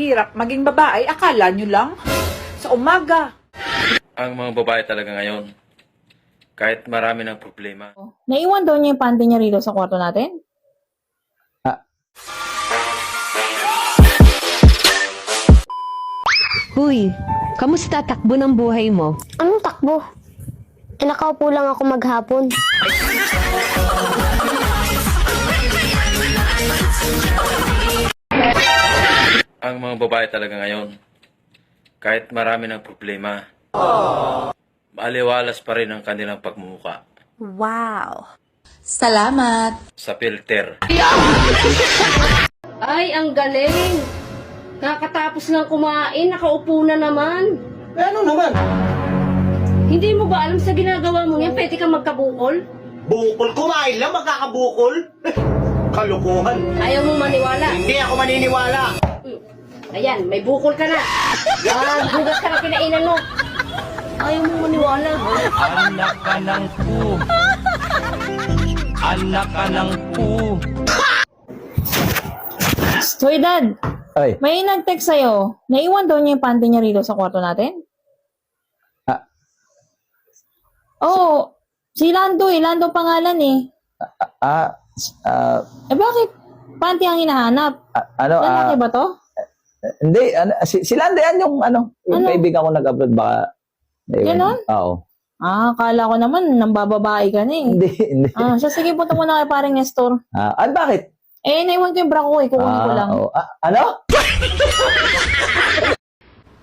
Hirap maging babae, akala nyo lang. Sa umaga. Ang mga babae talaga ngayon, kahit marami ng problema. Naiwan daw niya yung panty niya rito sa kwarto natin? Huy, kamusta takbo ng buhay mo? Anong takbo? Nakaupo lang ako maghapon. Ang mga babae talaga ngayon, kahit marami ng problema, maaliwalas pa rin ang kanilang pagmumuka. Wow! Salamat! Sa filter. Ay, ang galing! Nakatapos lang kumain, nakaupo na naman. Ano naman? Hindi mo ba alam sa ginagawa mo yan, pwede kang magkabukol? Bukol? Kumain lang, magkakabukol? Kalukuhan. Ayaw mo maniwala. Hindi ako maniniwala. Ayan, may bukol ka na. Hugas ka na kinainan mo. Ayaw mo maniwala. Anak ka ng pu. Anak ka ng pu. Hoy, Dad. Ay, May nag-text sa'yo. Naiwan daw niya yung panty niya rito sa kwarto natin? Oo. Si Lando eh. Lando pangalan eh. Bakit? Panty ang hinahanap. Lalaki ba to? hindi, si Lando yan yung yung Ano? kaibigan ko nag-abroad baka. Ganon? Oo. Akala ko naman, nambababae ka na eh. Hindi. Siya, sige, punta muna kay paring Nestor. Bakit? Naiwan ko yung bra ko eh. Kukunin ko lang. Oo. Ano?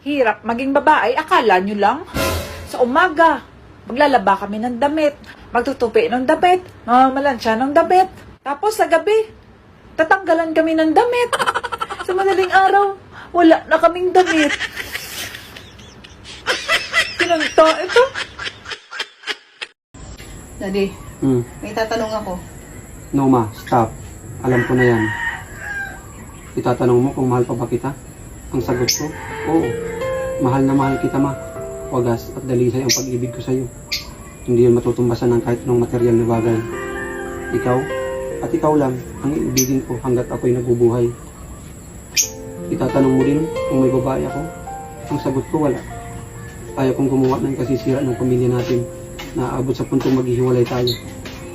Hirap maging babae, akala nyo lang. Sa umaga, maglalaba kami ng damit, magtutupi ng damit, mamamalansya ng damit. Tapos sa gabi, tatanggalan kami ng damit. Sa madaling araw, wala na kaming damit. Kinanta ito. Daddy, may tatanong ako. No ma, stop. Alam ko na yan. Itatanong mo kung mahal pa ba kita? Ang sagot ko, oo. Mahal na mahal kita ma. Wagas at dalisay ang pag-ibig ko sa'yo. Hindi yun matutumbasan ng kahit anong material na bagay. Ikaw, at ikaw lang, ang iibigin ko hanggat ako'y nabubuhay. Itatanong mo din kung may babae ako? Ang sagot ko, wala. Ayaw kong gumawa ng kasisira ng pamilya natin na aabot sa puntong maghihiwalay tayo.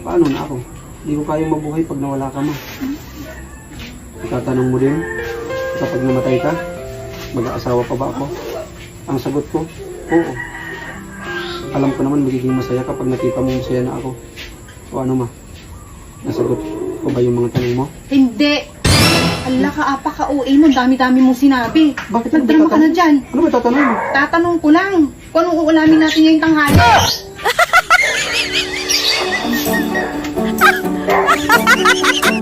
Paano na ako? Hindi ko kayang mabuhay pag nawala ka ma. Itatanong mo din, kapag namatay ka, mag-aasawa pa ba ako? Ang sagot ko, oo. Alam ko naman magiging masaya kapag nakita mo masaya na ako. O ano ma? Nasagot ko ba yung mga tanong mo? Hindi! Ala ka, apa ka, uwi mo. Dami-dami mong sinabi. Bakit Nagdrama ka na dyan. Ano ba tatanong mo? Tatanong ko lang kung anong uulamin natin ngayong tanghali.